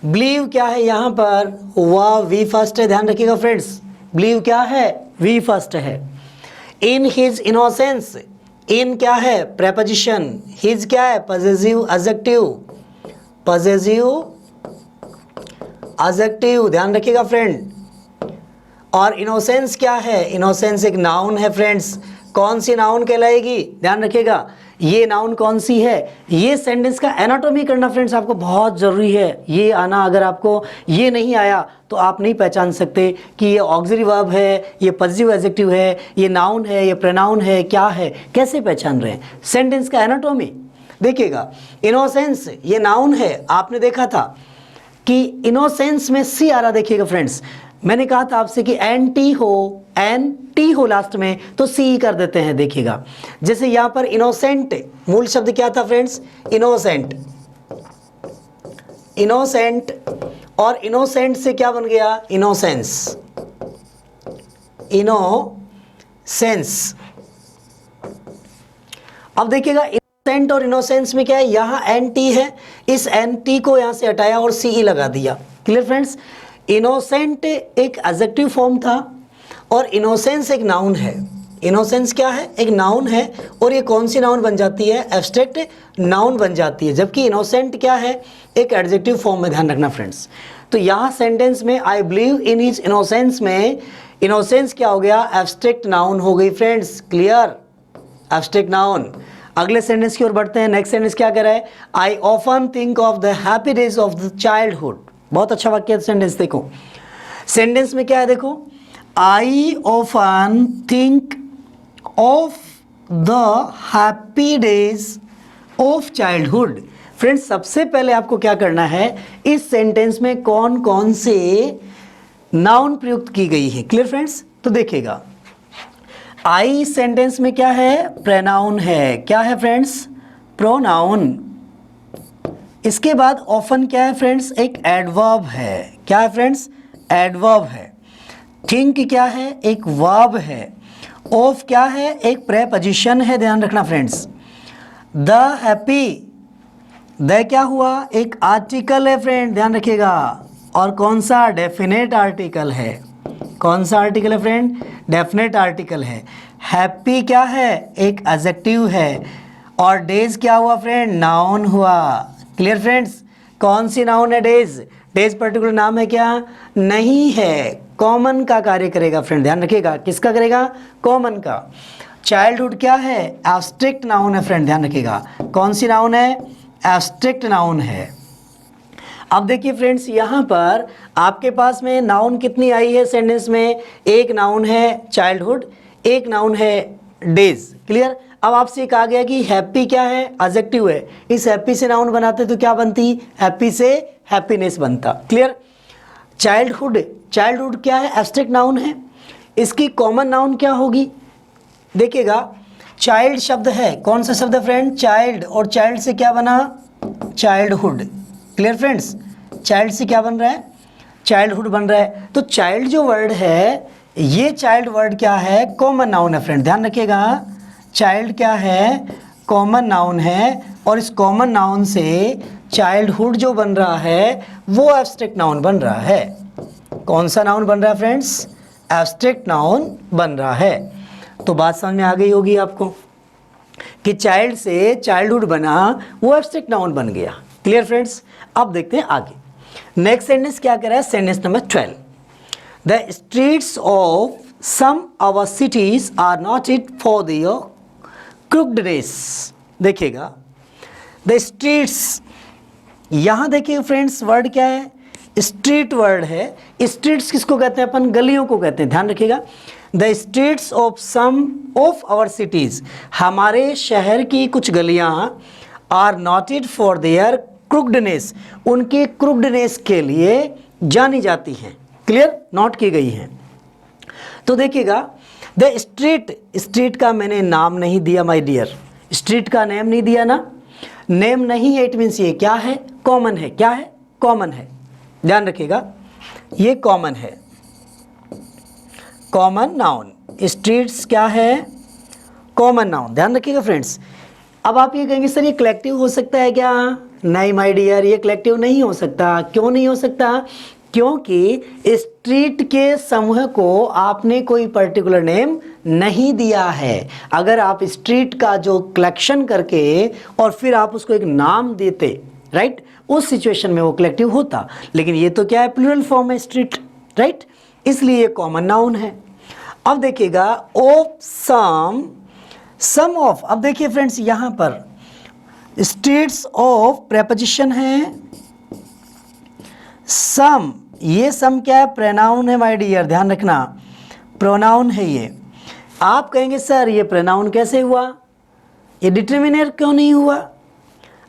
[SPEAKER 1] बिलीव क्या है यहाँ पर? वह वी फर्स्ट है। ध्यान रखिएगा फ्रेंड्स, बिलीव क्या है? वी फर्स्ट है। इन हिज इनोसेंस, इन क्या है? प्रेपोजिशन। हिज क्या है? Possessive adjective. पॉसेसिव एडजेक्टिव, ध्यान रखिएगा फ्रेंड। और इनोसेंस क्या है? इनोसेंस एक नाउन है फ्रेंड्स। कौन सी नाउन कहलाएगी? ध्यान रखिएगा, ये नाउन कौन सी है? ये सेंटेंस का एनाटॉमी करना फ्रेंड्स आपको बहुत ज़रूरी है। ये आना, अगर आपको ये नहीं आया तो आप नहीं पहचान सकते कि ये ऑक्सिलरी वर्ब है, ये पॉजिटिव एडजेक्टिव है, ये नाउन है, ये प्रोनाउन है, क्या है, कैसे पहचान रहे हैं? सेंटेंस का एनाटॉमी देखिएगा। इनोसेंस ये नाउन है, आपने देखा था। कि इनोसेंस में सी आ रहा, देखिएगा फ्रेंड्स, मैंने कहा था आपसे कि एन टी हो लास्ट में तो सी कर देते हैं। देखिएगा जैसे यहां पर इनोसेंट, मूल शब्द क्या था फ्रेंड्स, इनोसेंट, इनोसेंट, और इनोसेंट से क्या बन गया, इनोसेंस, इनोसेंस। अब देखिएगा इनोसेंट और इनोसेंस में क्या है, यहां एन टी है, इस एन टी को यहां से हटाया और सी लगा दिया। क्लियर फ्रेंड्स, इनोसेंट एक एडजेक्टिव फॉर्म था और इनोसेंस एक नाउन है। इनोसेंस क्या है, एक नाउन है, और ये कौन सी नाउन बन जाती है, एब्स्ट्रैक्ट नाउन बन जाती है, जबकि इनोसेंट क्या है, एक एडजेक्टिव फॉर्म में। ध्यान रखना फ्रेंड्स। तो यहाँ सेंटेंस में I believe in his innocence में इनोसेंस क्या हो गया, एब्स्ट्रैक्ट नाउन हो गई फ्रेंड्स। Clear, abstract noun. अगले सेंटेंस की ओर बढ़ते हैं। नेक्स्ट सेंटेंस क्या कह रहा है, I often think of the happy days of the childhood. बहुत अच्छा वाक्य है सेंटेंस। देखो सेंटेंस में क्या है, देखो I often think of the happy days of childhood. Friends सबसे पहले आपको क्या करना है, इस सेंटेंस में कौन कौन से नाउन प्रयुक्त की गई है। क्लियर फ्रेंड्स, तो देखिएगा आई सेंटेंस में क्या है, प्रोनाउन है। क्या है फ्रेंड्स, प्रोनाउन। इसके बाद ऑफन क्या है फ्रेंड्स, एक एडवर्ब है। क्या है फ्रेंड्स, एडवर्ब है। थिंक क्या है, एक वर्ब है। ऑफ क्या है, एक प्रेपोजिशन है। ध्यान रखना फ्रेंड्स। द हैप्पी, द क्या हुआ, एक आर्टिकल है फ्रेंड, ध्यान रखिएगा। और कौन सा, डेफिनेट आर्टिकल है। कौन सा आर्टिकल है फ्रेंड, डेफिनेट आर्टिकल है। हैप्पी क्या है, एक एडजेक्टिव है। और डेज क्या हुआ फ्रेंड, नाउन हुआ। क्लियर फ्रेंड्स, कौन सी नाउन है, डेज। डेज पर्टिकुलर नाम है क्या, नहीं है, कॉमन का कार्य करेगा फ्रेंड। ध्यान रखिएगा, किसका करेगा, कॉमन का। चाइल्डहुड क्या है, एब्स्ट्रैक्ट नाउन है फ्रेंड। ध्यान रखिएगा, कौन सी नाउन है, एब्स्ट्रैक्ट नाउन है। अब देखिए फ्रेंड्स, यहाँ पर आपके पास में नाउन कितनी आई है सेंटेंस में, एक नाउन है चाइल्डहुड, एक नाउन है डेज। क्लियर। अब आपसे कहा गया कि हैप्पी क्या है, एडजेक्टिव है। इस हैप्पी से नाउन बनाते तो क्या बनती, हैप्पी से हैप्पीनेस बनता। क्लियर। चाइल्डहुड, चाइल्डहुड क्या है, एब्स्ट्रैक्ट नाउन है। इसकी कॉमन नाउन क्या होगी, देखिएगा चाइल्ड शब्द है, कौन सा शब्द है फ्रेंड, चाइल्ड, और चाइल्ड से क्या बना, चाइल्डहुड। क्लियर फ्रेंड्स, चाइल्ड से क्या बन रहा है, चाइल्डहुड बन रहा है। तो चाइल्ड जो वर्ड है, ये चाइल्ड वर्ड क्या है, कॉमन नाउन है फ्रेंड। ध्यान रखिएगा, चाइल्ड क्या है, कॉमन नाउन है, और इस कॉमन नाउन से चाइल्डहुड जो बन रहा है वो एब्स्ट्रैक्ट नाउन बन रहा है। कौन सा नाउन बन रहा है फ्रेंड्स, एब्स्ट्रैक्ट नाउन बन रहा है। तो बात समझ में आ गई होगी आपको कि चाइल्ड से चाइल्डहुड बना, वो एब्स्ट्रैक्ट नाउन बन गया। Clear friends. अब देखते हैं आगे। नेक्स्ट सेंटेंस क्या कह रहा है, sentence number 12। The streets of some our cities are not it for the crookness. देखिएगा द स्ट्रीट्स, यहां देखिए फ्रेंड्स वर्ड क्या है, स्ट्रीट वर्ड है। स्ट्रीट्स किसको कहते हैं अपन, गलियों को कहते हैं। ध्यान रखिएगा, the streets of some of our cities, हमारे शहर की कुछ गलियां are noted for their crookedness, उनके क्रुकनेस के लिए जानी जाती हैं। क्लियर, नोट की गई हैं। तो देखिएगा द स्ट्रीट, स्ट्रीट का मैंने नाम नहीं दिया माय डियर, स्ट्रीट का नेम नहीं दिया ना, नेम नहीं है, इट मीन्स ये क्या है, कॉमन है। क्या है, कॉमन है। ध्यान रखिएगा, ये कॉमन है, कॉमन नाउन। स्ट्रीट्स क्या है, कॉमन नाउन। ध्यान रखिएगा फ्रेंड्स। अब आप ये कहेंगे सर ये कलेक्टिव हो सकता है क्या, नहीं माय डियर, ये कलेक्टिव नहीं हो सकता। क्यों नहीं हो सकता, क्योंकि स्ट्रीट के समूह को आपने कोई पर्टिकुलर नेम नहीं दिया है। अगर आप स्ट्रीट का जो कलेक्शन करके और फिर आप उसको एक नाम देते, राइट, उस सिचुएशन में वो कलेक्टिव होता। लेकिन ये तो क्या है, प्लूरल फॉर्म है स्ट्रीट, राइट, इसलिए ये कॉमन नाउन है। अब देखिएगा ऑफ सम, सम ऑफ, अब देखिए फ्रेंड्स यहां पर स्ट्रीट्स ऑफ प्रेपोजिशन है, सम, ये सम क्या है, प्रोनाउन है माय डियर। ध्यान रखना, प्रोनाउन है ये। आप कहेंगे सर ये प्रोनाउन कैसे हुआ, ये डिटरमिनर क्यों नहीं हुआ,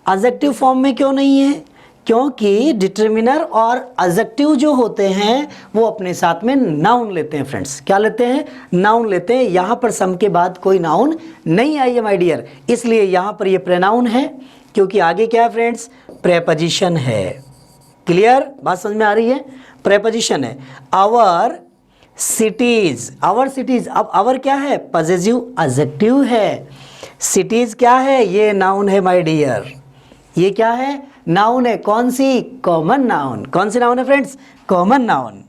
[SPEAKER 1] एडजेक्टिव फॉर्म में क्यों नहीं है, क्योंकि डिटर्मिनर और एडजेक्टिव जो होते हैं वो अपने साथ में नाउन लेते हैं फ्रेंड्स। क्या लेते हैं? नाउन लेते हैं। यहाँ पर सम के बाद कोई नाउन नहीं आई है माय डियर, इसलिए यहाँ पर ये प्रोनाउन है, क्योंकि आगे क्या है फ्रेंड्स? प्रेपोजिशन है। क्लियर? बात समझ में आ रही है? प्रेपोजिशन है। Our cities, our cities. अब आवर क्या है? पॉजेसिव एडजेक्टिव है। सिटीज क्या है? ये नाउन है माय डियर। ये क्या है? नाउन है। कौन सी? Common noun. कौन सी नाउन है friends? Common noun.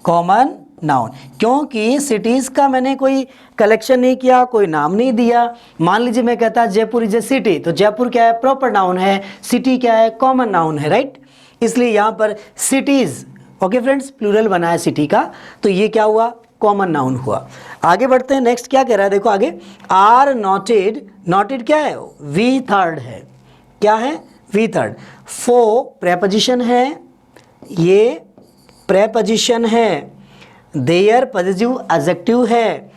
[SPEAKER 1] Common noun, क्योंकि सिटीज का मैंने कोई कलेक्शन नहीं किया, कोई नाम नहीं दिया। मान लीजिए मैं कहता जयपुर इज ए सिटी, तो जयपुर क्या है? प्रॉपर नाउन है। सिटी क्या है? कॉमन नाउन है, राइट? इसलिए यहां पर सिटीज, ओके फ्रेंड्स, प्लूरल बना है सिटी का, तो ये क्या हुआ? कॉमन नाउन हुआ। आगे बढ़ते हैं। नेक्स्ट क्या कह रहा है? देखो आगे, आर नोटेड। नोटेड क्या है? वी थर्ड है। क्या है? V third. फो प्रेपोजिशन है, ये प्रेपोजिशन है। देयर पॉजिटिव एडजेक्टिव है।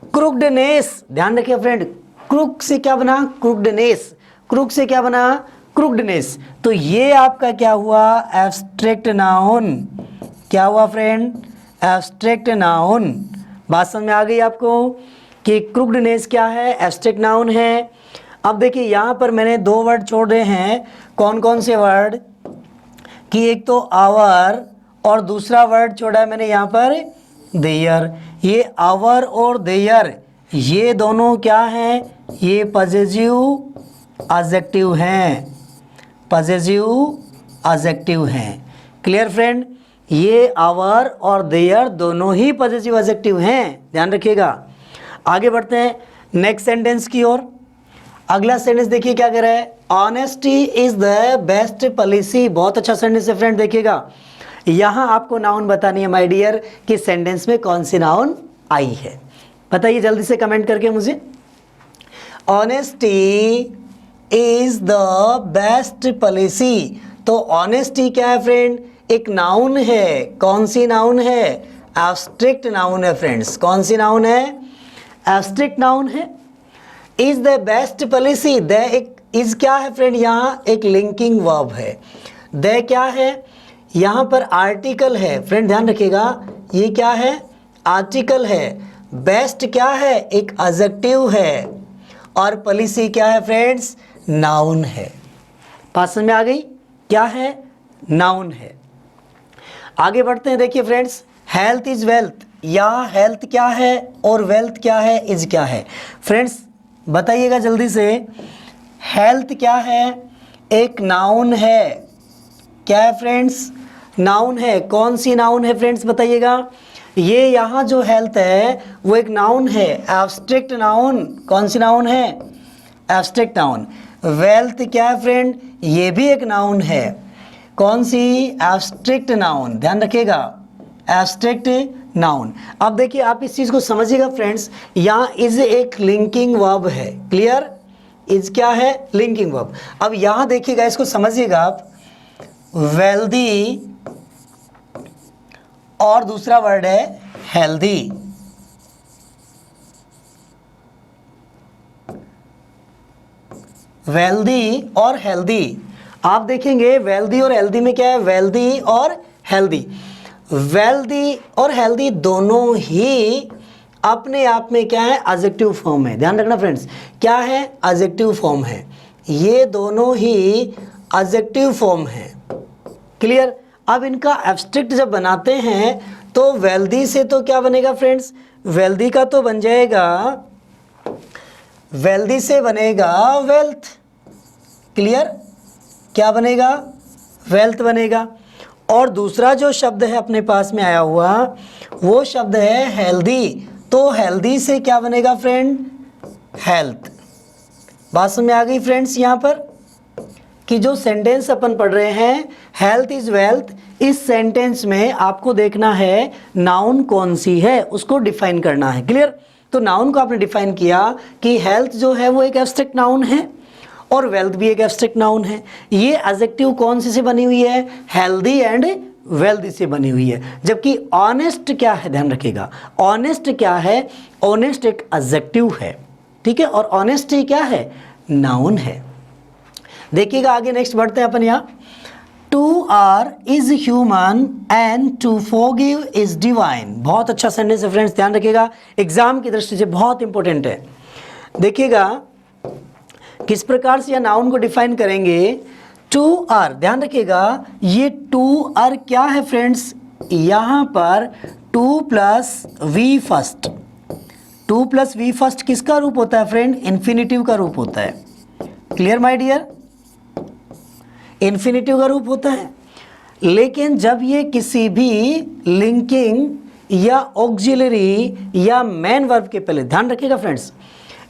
[SPEAKER 1] क्रुकडनेस, ध्यान रखिए फ्रेंड, क्रुक से क्या बना? क्रुकडनेस। क्रुक से क्या बना? क्रुकडनेस। तो ये आपका क्या हुआ? Abstract noun. क्या हुआ फ्रेंड? Abstract noun. बात समझ में आ गई आपको कि क्रुकडनेस क्या है? एब्स्ट्रैक्ट नाउन है। अब देखिए यहाँ पर मैंने दो वर्ड छोड़ रहे हैं। कौन कौन से वर्ड? कि एक तो आवर और दूसरा वर्ड छोड़ा है मैंने यहाँ पर देयर। ये आवर और देयर, ये दोनों क्या हैं? ये पॉजेसिव एडजेक्टिव हैं। पॉजेसिव एडजेक्टिव हैं। Clear friend? ये आवर और देयर दोनों ही पॉजेसिव एडजेक्टिव हैं, ध्यान रखिएगा। आगे बढ़ते हैं नेक्स्ट सेंटेंस की ओर। अगला सेंटेंस देखिए क्या कह रहा है? Honesty is the best policy. बहुत अच्छा सेंटेंस है फ्रेंड, देखिएगा। यहाँ आपको नाउन बतानी है माय डियर कि सेंटेंस में कौन सी नाउन आई है। बताइए जल्दी से कमेंट करके मुझे। Honesty is the best policy. तो ऑनेस्टी क्या है फ्रेंड? एक नाउन है। कौन सी नाउन है? एब्स्ट्रैक्ट नाउन है फ्रेंड्स। कौन सी नाउन है? एब्स्ट्रैक्ट नाउन है। Is the best policy, the एक इज क्या है फ्रेंड? यहाँ एक लिंकिंग वर्ब है। द क्या है? यहाँ पर आर्टिकल है फ्रेंड, ध्यान रखिएगा। ये क्या है? आर्टिकल है। बेस्ट क्या है? एक एडजेक्टिव है। और पॉलिसी क्या है फ्रेंड्स? नाउन है। बात समझ में आ गई? क्या है? नाउन है। आगे बढ़ते हैं। देखिए फ्रेंड्स, हेल्थ इज वेल्थ। यहाँ हेल्थ क्या है और वेल्थ क्या है? इज क्या है? फ्रेंड्स बताइएगा जल्दी से। हेल्थ क्या है? एक नाउन है। क्या है फ्रेंड्स? नाउन है। कौन सी नाउन है फ्रेंड्स बताइएगा? ये यहाँ जो हेल्थ है वो एक नाउन है, एब्स्ट्रैक्ट नाउन। कौन सी नाउन है? Abstract noun. वेल्थ क्या है फ्रेंड? ये भी एक नाउन है। कौन सी? Abstract noun. ध्यान रखिएगा, एब्स्ट्रैक्ट नाउन। अब देखिए आप इस चीज़ को समझिएगा फ्रेंड्स, यहाँ इज एक लिंकिंग वर्ब है। क्लियर? इज क्या है? Linking verb. अब यहाँ देखिएगा, इसको समझिएगा आप। वेल्दी और दूसरा वर्ड है हेल्दी। वेल्दी और हेल्दी। आप देखेंगे वेल्दी और हेल्दी में क्या है? वेल्दी और हेल्दी। वेल्दी और हेल्दी दोनों ही अपने आप में क्या है? एडजेक्टिव फॉर्म है। ध्यान रखना फ्रेंड्स, क्या है? एडजेक्टिव फॉर्म है। ये दोनों ही एडजेक्टिव फॉर्म है। क्लियर? अब इनका एब्स्ट्रैक्ट जब बनाते हैं तो वेल्दी से तो क्या बनेगा फ्रेंड्स? वेल्दी का तो बन जाएगा, वेल्दी से बनेगा वेल्थ। क्लियर? क्या बनेगा? वेल्थ बनेगा। और दूसरा जो शब्द है अपने पास में आया हुआ वो शब्द है हेल्दी। तो हेल्दी से क्या बनेगा फ्रेंड? हेल्थ। बात समझ में आ गई फ्रेंड्स? यहाँ पर कि जो सेंटेंस अपन पढ़ रहे हैं हेल्थ इज वेल्थ, इस सेंटेंस में आपको देखना है नाउन कौन सी है, उसको डिफाइन करना है। क्लियर? तो नाउन को आपने डिफाइन किया कि हेल्थ जो है वो एक एब्स्ट्रैक्ट नाउन है और वेल्थ भी एक एब्स्ट्रैक्ट नाउन है। ये एडजेक्टिव कौन से बनी हुई है? हेल्दी एंड वेल्दी से बनी हुई है। जबकि ऑनेस्ट क्या है? ध्यान रखिएगा, ऑनेस्ट क्या है? ऑनेस्ट एक एडजेक्टिव है, ठीक है, और ऑनेस्टी क्या है? नाउन है। देखिएगा आगे नेक्स्ट बढ़ते हैं अपन यहाँ। To err is human and to forgive is divine. बहुत अच्छा सेंटेंस है फ्रेंड्स, ध्यान रखिएगा, एग्जाम की दृष्टि से बहुत इंपॉर्टेंट है। देखिएगा किस प्रकार से यह नाउन को डिफाइन करेंगे। टू आर, ध्यान रखिएगा ये टू आर क्या है फ्रेंड्स, यहाँ पर to plus V first, to plus V first किसका रूप होता है फ्रेंड, इन्फिनिटिव का रूप होता है। क्लियर माय डियर, इन्फिनिटिव का रूप होता है। लेकिन जब ये किसी भी लिंकिंग या ऑक्सिलरी या मेन वर्ब के पहले, ध्यान रखिएगा फ्रेंड्स,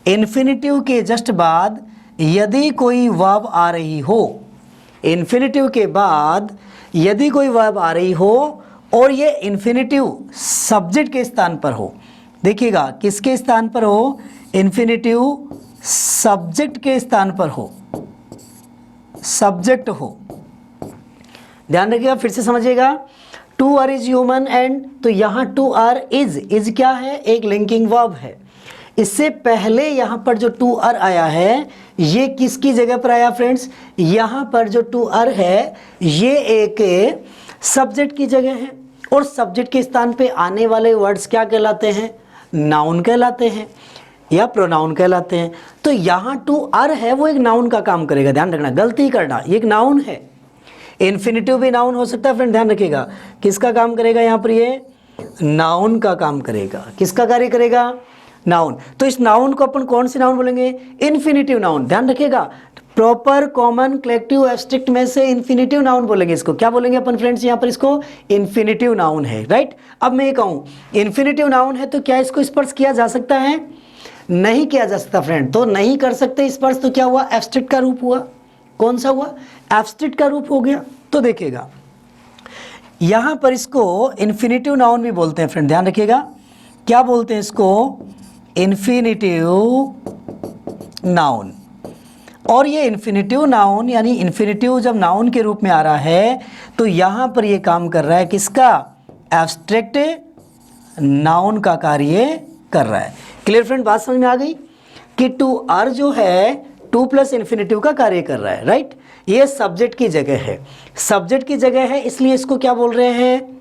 [SPEAKER 1] इन्फिनिटिव के जस्ट बाद यदि कोई वर्ब आ रही हो, इन्फिनिटिव के बाद यदि कोई वर्ब आ रही हो और ये इन्फिनिटिव सब्जेक्ट के स्थान पर हो, देखिएगा किसके स्थान पर हो, इन्फिनिटिव सब्जेक्ट के स्थान पर हो, सब्जेक्ट हो, ध्यान रखिएगा, फिर से समझिएगा। To err is human and, तो यहाँ टू आर इज क्या है, एक लिंकिंग वर्ब है। इससे पहले यहाँ पर जो टू आर आया है ये किसकी जगह पर आया फ्रेंड्स, यहाँ पर जो टू आर है ये एक सब्जेक्ट की जगह है, और सब्जेक्ट के स्थान पे आने वाले वर्ड्स क्या कहलाते हैं, नाउन कहलाते हैं या प्रोनाउन कहलाते हैं। तो यहाँ टू आर है वो एक नाउन का काम करेगा, ध्यान रखना, गलती करना, ये एक नाउन है। इन्फिनिटिव भी नाउन हो सकता है फ्रेंड, ध्यान रखिएगा, किसका काम करेगा यहाँ पर, ये नाउन का काम करेगा। किसका कार्य करेगा, नाउन। तो इस नाउन को अपन कौन से नाउन बोलेंगे, इन्फिनिटिव नाउन। ध्यान रखिएगा, प्रॉपर कॉमन कलेक्टिव एब्स्ट्रैक्ट में से इन्फिनिटिव नाउन बोलेंगे इसको। क्या बोलेंगे अपन फ्रेंड्स यहाँ पर, इसको इन्फिनिटिव नाउन है, राइट। अब मैं ये कहूँ इन्फिनिटिव नाउन है तो क्या इसको स्पर्श किया जा सकता है, नहीं किया जा सकता फ्रेंड। तो नहीं कर सकते स्पर्श, तो क्या हुआ, एब्स्ट्रैक्ट का रूप हुआ। कौन सा हुआ, एब्स्ट्रैक्ट का रूप हो गया। तो देखिएगा यहाँ पर इसको इन्फिनिटिव नाउन भी बोलते हैं फ्रेंड, ध्यान रखिएगा, क्या बोलते हैं इसको, इन्फिनिटिव नाउन। और ये इन्फिनिटिव नाउन यानी इन्फिनिटिव जब नाउन के रूप में आ रहा है तो यहाँ पर ये काम कर रहा है किसका, एब्स्ट्रैक्ट नाउन का कार्य कर रहा है। क्लियर फ्रेंड, बात समझ में आ गई कि टू आर जो है टू प्लस इन्फिनिटिव का कार्य कर रहा है, राइट। ये सब्जेक्ट की जगह है, सब्जेक्ट की जगह है, इसलिए इसको क्या बोल रहे हैं,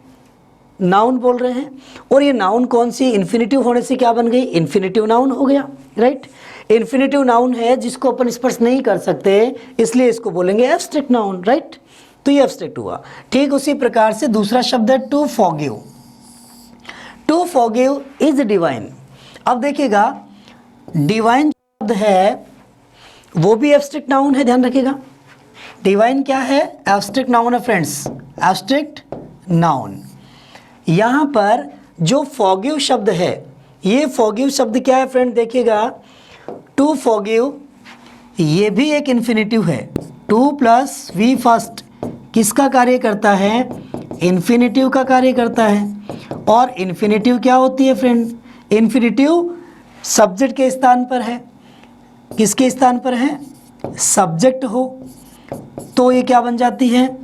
[SPEAKER 1] नाउन बोल रहे हैं। और ये नाउन कौन सी, इन्फिनिटिव होने से क्या बन गई, इन्फिनिटिव नाउन हो गया, राइट। इन्फिनिटिव नाउन है जिसको अपन स्पर्श नहीं कर सकते, इसलिए इसको बोलेंगे एब्स्ट्रैक्ट नाउन, राइट। तो ये एब्स्ट्रैक्ट हुआ। ठीक उसी प्रकार से दूसरा शब्द है to forgive. To forgive is divine. अब देखिएगा डिवाइन शब्द है वो भी एब्स्ट्रैक्ट नाउन है, ध्यान रखिएगा। डिवाइन क्या है, एब्स्ट्रैक्ट नाउन है फ्रेंड्स, एब्स्ट्रैक्ट नाउन। यहाँ पर जो फॉरगिव शब्द है, ये फॉरगिव शब्द क्या है फ्रेंड, देखिएगा टू फॉरगिव ये भी एक इन्फिनिटिव है। टू प्लस वी फर्स्ट किसका कार्य करता है, इन्फिनिटिव का कार्य करता है। और इन्फिनिटिव क्या होती है फ्रेंड, इन्फिनिटिव सब्जेक्ट के स्थान पर है, किसके स्थान पर है, सब्जेक्ट हो, तो ये क्या बन जाती है,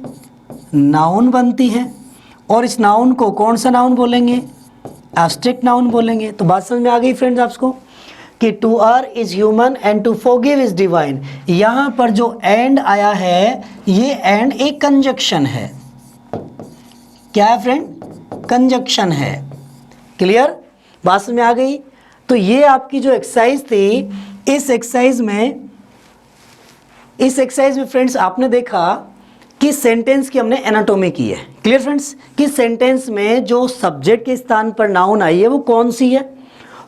[SPEAKER 1] नाउन बनती है। और इस नाउन को कौन सा नाउन बोलेंगे, एब्स्ट्रैक्ट नाउन बोलेंगे। तो बात समझ में आ गई फ्रेंड्स आपको कि to err is human and to forgive is divine. यहाँ पर जो एंड आया है ये एंड एक कंजक्शन है। क्या है फ्रेंड, कंजक्शन है। क्लियर, बात समझ में आ गई। तो ये आपकी जो एक्सरसाइज थी, इस एक्सरसाइज में फ्रेंड्स आपने देखा कि सेंटेंस की हमने एनाटॉमी की है। क्लियर फ्रेंड्स, कि सेंटेंस में जो सब्जेक्ट के स्थान पर नाउन आई है वो कौन सी है,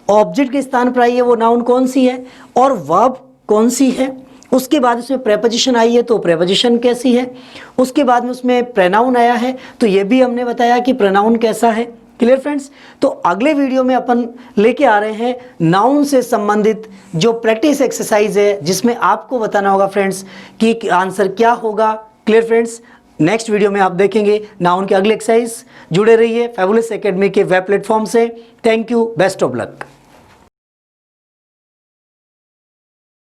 [SPEAKER 1] ऑब्जेक्ट के स्थान पर आई है वो नाउन कौन सी है, और वर्ब कौन सी है। उसके बाद उसमें प्रेपोजिशन आई है तो प्रेपोजिशन कैसी है, उसके बाद में उसमें प्रोनाउन आया है तो ये भी हमने बताया कि प्रोनाउन कैसा है। क्लियर फ्रेंड्स, तो अगले वीडियो में अपन लेके आ रहे हैं नाउन से संबंधित जो प्रैक्टिस एक्सरसाइज है, जिसमें आपको बताना होगा फ्रेंड्स कि आंसर क्या होगा। क्लियर फ्रेंड्स, नेक्स्ट वीडियो में आप देखेंगे नाउन के अगले एक्सरसाइज। जुड़े रहिए फैबुलस एकेडमी के वेब प्लेटफॉर्म से। Thank you, best of luck.